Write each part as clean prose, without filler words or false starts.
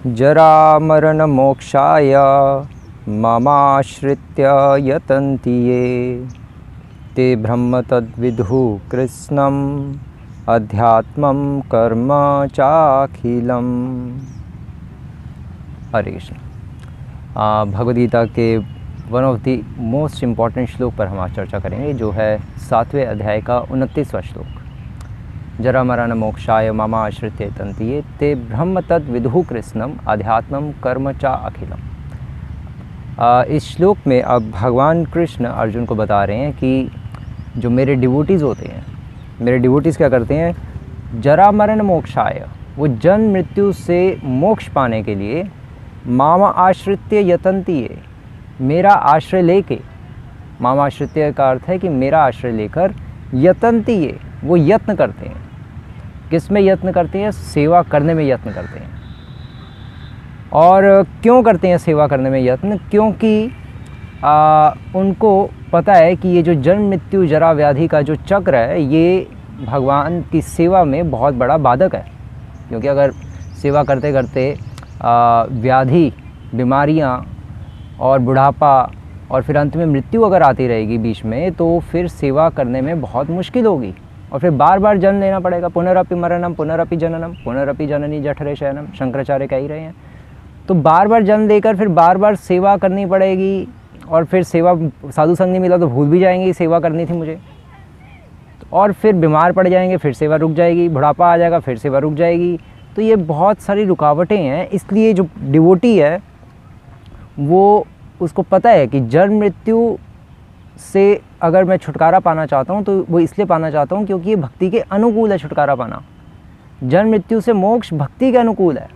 जरामरणमोक्षाय ममाश्रित्य यतन्ति ये ते ब्रह्म तद्विदुः कृत्स्नम् अध्यात्मं कर्म चाखिलम्। हरे कृष्ण। भगवद गीता के one of the most important श्लोक पर हम आज चर्चा करेंगे, जो है 7वें अध्याय का 29वां श्लोक। जरा मरण मोक्षाय मम आश्रित्य यतन्ति ये ते ब्रह्म तद्विदुः कृत्स्नम् अध्यात्मं कर्म च अखिलम्। इस श्लोक में अब भगवान कृष्ण अर्जुन को बता रहे हैं कि जो मेरे डिवोटीज़ होते हैं, मेरे डिवोटीज़ क्या करते हैं, जरा मरण मोक्षाय, वो जन्म मृत्यु से मोक्ष पाने के लिए मम आश्रित्य यतन्ति ये, मेरा आश्रय लेके, मम आश्रित्य का अर्थ है कि मेरा आश्रय लेकर, यतन्ति ये, वो यत्न करते हैं। किस में यत्न करते हैं? सेवा करने में यत्न करते हैं। और क्यों करते हैं सेवा करने में यत्न? क्योंकि उनको पता है कि ये जो जन्म मृत्यु जरा व्याधि का जो चक्र है, ये भगवान की सेवा में बहुत बड़ा बाधक है। क्योंकि अगर सेवा करते करते व्याधि, बीमारियां और बुढ़ापा और फिर अंत में मृत्यु अगर आती रहेगी बीच में, तो फिर सेवा करने में बहुत मुश्किल होगी और फिर बार बार जन्म लेना पड़ेगा। पुनरपि मरणम पुनरपि जननम पुनरपि जननी जठरे शयनम, शंकराचार्य कह ही रहे हैं। तो बार बार जन्म लेकर फिर बार बार सेवा करनी पड़ेगी और फिर सेवा, साधु संग नहीं मिला तो भूल भी जाएंगे सेवा करनी थी मुझे, और फिर बीमार पड़ जाएंगे, फिर सेवा रुक जाएगी, बुढ़ापा आ जाएगा, फिर सेवा रुक जाएगी। तो ये बहुत सारी रुकावटें हैं। इसलिए जो डिवोटी है वो, उसको पता है कि जन्म मृत्यु से अगर मैं छुटकारा पाना चाहता हूँ तो वो इसलिए पाना चाहता हूँ क्योंकि ये भक्ति के अनुकूल है छुटकारा पाना। जन्म मृत्यु से मोक्ष भक्ति के अनुकूल है।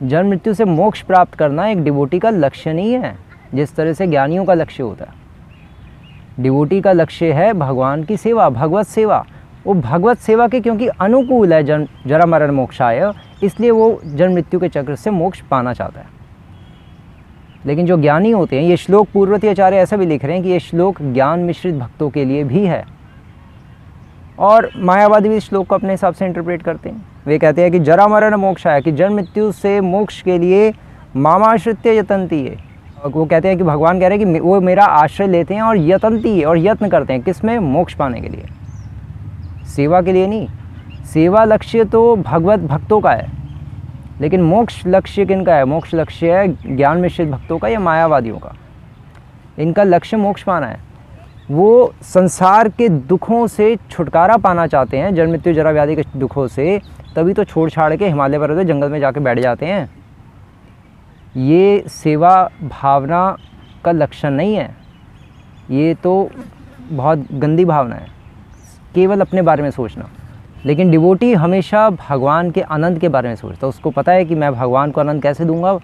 जन्म मृत्यु से मोक्ष प्राप्त करना एक डिवोटी का लक्ष्य नहीं है, जिस तरह से ज्ञानियों का लक्ष्य होता है। डिवोटी का लक्ष्य है भगवान की सेवा, भगवत सेवा। वो भगवत सेवा के क्योंकि अनुकूल है जरा मरण मोक्षाय, इसलिए वो जन्म मृत्यु के चक्र से मोक्ष पाना चाहता है। लेकिन जो ज्ञानी होते हैं, ये श्लोक पूर्ववर्ती आचार्य ऐसा भी लिख रहे हैं कि ये श्लोक ज्ञान मिश्रित भक्तों के लिए भी है। और मायावादी भी इस श्लोक को अपने हिसाब से इंटरप्रेट करते हैं। वे कहते हैं कि जरा मरण मोक्षाय, कि जन्म मृत्यु से मोक्ष के लिए मामाश्रित्य यतन्ति ये। वो कहते हैं कि भगवान कह रहे हैं कि वो मेरा आश्रय लेते हैं और यतन्ति ये, और यत्न करते हैं किस में? मोक्ष पाने के लिए, सेवा के लिए नहीं। सेवा लक्ष्य तो भगवत भक्तों का है, लेकिन मोक्ष लक्ष्य किनका है? मोक्ष लक्ष्य है ज्ञान मिश्रित भक्तों का या मायावादियों का। इनका लक्ष्य मोक्ष पाना है। वो संसार के दुखों से छुटकारा पाना चाहते हैं, जन्म मृत्यु जरा व्याधि के दुखों से, तभी तो छोड़ छाड़ के हिमालय पर्वत जंगल में जाके बैठ जाते हैं। ये सेवा भावना का लक्षण नहीं है, ये तो बहुत गंदी भावना है, केवल अपने बारे में सोचना। लेकिन डिवोटी हमेशा भगवान के आनंद के बारे में सोचता है। उसको पता है कि मैं भगवान को आनंद कैसे दूंगा?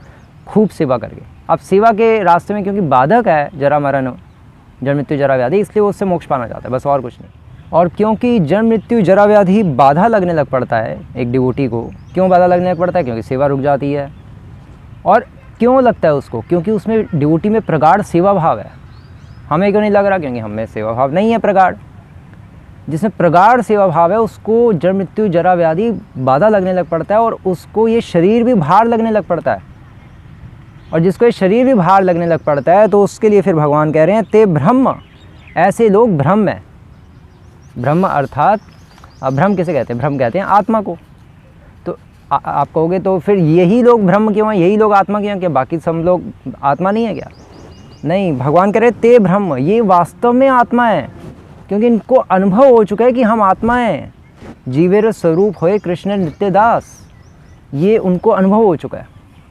खूब सेवा करके। अब सेवा के रास्ते में क्योंकि बाधक है जरा मरण, जन्म मृत्यु जरा व्याधि, इसलिए वो उससे मोक्ष पाना चाहता है, बस और कुछ नहीं। और क्योंकि जन्म मृत्यु जरा व्याधि बाधा लगने लग पड़ता है एक डिवोटी को। क्यों बाधा लगने लग पड़ता है? क्योंकि सेवा रुक जाती है। और क्यों लगता है उसको? क्योंकि उसमें डिवोटी में प्रगाढ़ सेवा भाव है। हमें क्यों नहीं लग रहा? क्योंकि हमें सेवा भाव नहीं है प्रगाढ़। जिसमें प्रगाढ़ सेवा भाव है उसको जन्म मृत्यु जरा व्याधि बाधा लगने लग पड़ता है, और उसको ये शरीर भी भार लगने लग पड़ता है। और जिसको ये शरीर भी भार लगने लग पड़ता है, तो उसके लिए फिर भगवान कह रहे हैं ते ब्रह्म, ऐसे लोग ब्रह्म है। ब्रह्म अर्थात, ब्रह्म किसे कहते हैं? ब्रह्म कहते हैं आत्मा को। तो आप कहोगे तो फिर यही लोग ब्रह्म क्यों हैं, यही लोग आत्मा क्यों हैं? क्या बाकी सब लोग आत्मा नहीं है क्या? नहीं, भगवान कह रहे ते ब्रह्म, ये वास्तव में आत्मा है। क्योंकि इनको अनुभव हो चुका है कि हम आत्मा हैं। जीवेर स्वरूप होए कृष्ण नित्य दास, ये उनको अनुभव हो चुका है,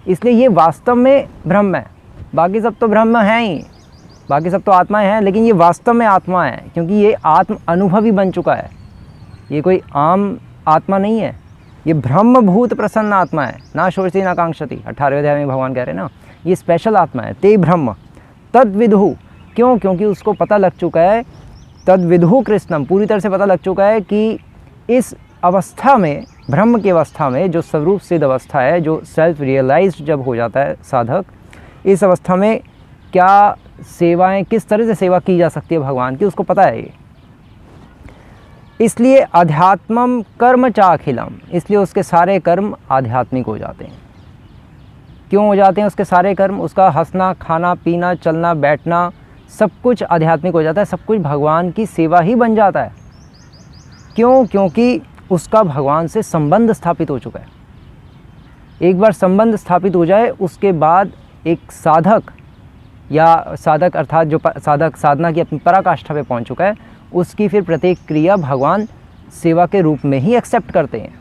इसलिए ये वास्तव में ब्रह्म है। बाकी सब तो ब्रह्म हैं ही, बाकी सब तो आत्माएं हैं, लेकिन ये वास्तव में आत्मा है क्योंकि ये आत्म अनुभवी बन चुका है। ये कोई आम आत्मा नहीं है, ये ब्रह्मभूत प्रसन्न आत्मा है। ना शोचती ना कांक्षति, 18वें अध्याय में भगवान कह रहे हैं ना, ये स्पेशल आत्मा है। ते ब्रह्म तद विदुः, क्यों? क्योंकि उसको पता लग चुका है, तद विदुः कृष्णम, पूरी तरह से पता लग चुका है कि इस अवस्था में, ब्रह्म की अवस्था में, जो स्वरूप सिद्ध अवस्था है, जो सेल्फ रियलाइज्ड जब हो जाता है साधक, इस अवस्था में क्या सेवाएं, किस तरह से सेवा की जा सकती है भगवान की, उसको पता है ये। इसलिए अध्यात्मम कर्म चाखिलम, इसलिए उसके सारे कर्म आध्यात्मिक हो जाते हैं। क्यों हो जाते हैं उसके सारे कर्म? उसका हंसना, खाना, पीना, चलना, बैठना सब कुछ आध्यात्मिक हो जाता है, सब कुछ भगवान की सेवा ही बन जाता है। क्यों? क्योंकि उसका भगवान से संबंध स्थापित हो चुका है। एक बार संबंध स्थापित हो जाए उसके बाद एक साधक या साधक अर्थात जो साधक साधना की अपनी पराकाष्ठा पे पहुंच चुका है, उसकी फिर प्रत्येक क्रिया भगवान सेवा के रूप में ही एक्सेप्ट करते हैं।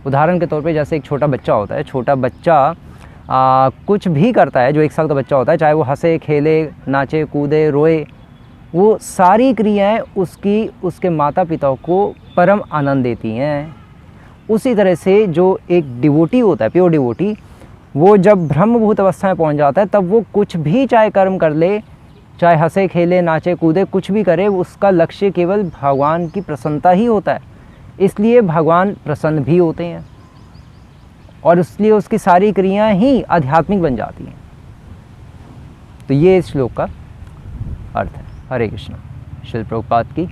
उदाहरण के तौर पे जैसे एक छोटा बच्चा होता है, छोटा बच्चा कुछ भी करता है, जो 1 साल का बच्चा होता है, चाहे वो हंसे, खेले, नाचे, कूदे, रोए, वो सारी क्रियाएं उसके माता पिता को परम आनंद देती हैं। उसी तरह से जो एक डिवोटी होता है, प्योर डिवोटी, वो जब ब्रह्मभूत अवस्था में पहुंच जाता है तब वो कुछ भी चाहे कर्म कर ले, चाहे हंसे, खेले, नाचे, कूदे, कुछ भी करे, उसका लक्ष्य केवल भगवान की प्रसन्नता ही होता है। इसलिए भगवान प्रसन्न भी होते हैं और इसलिए उसकी सारी क्रियाएं ही आध्यात्मिक बन जाती हैं। तो ये इस श्लोक का अर्थ है। हरे कृष्ण। श्रील प्रभुपाद की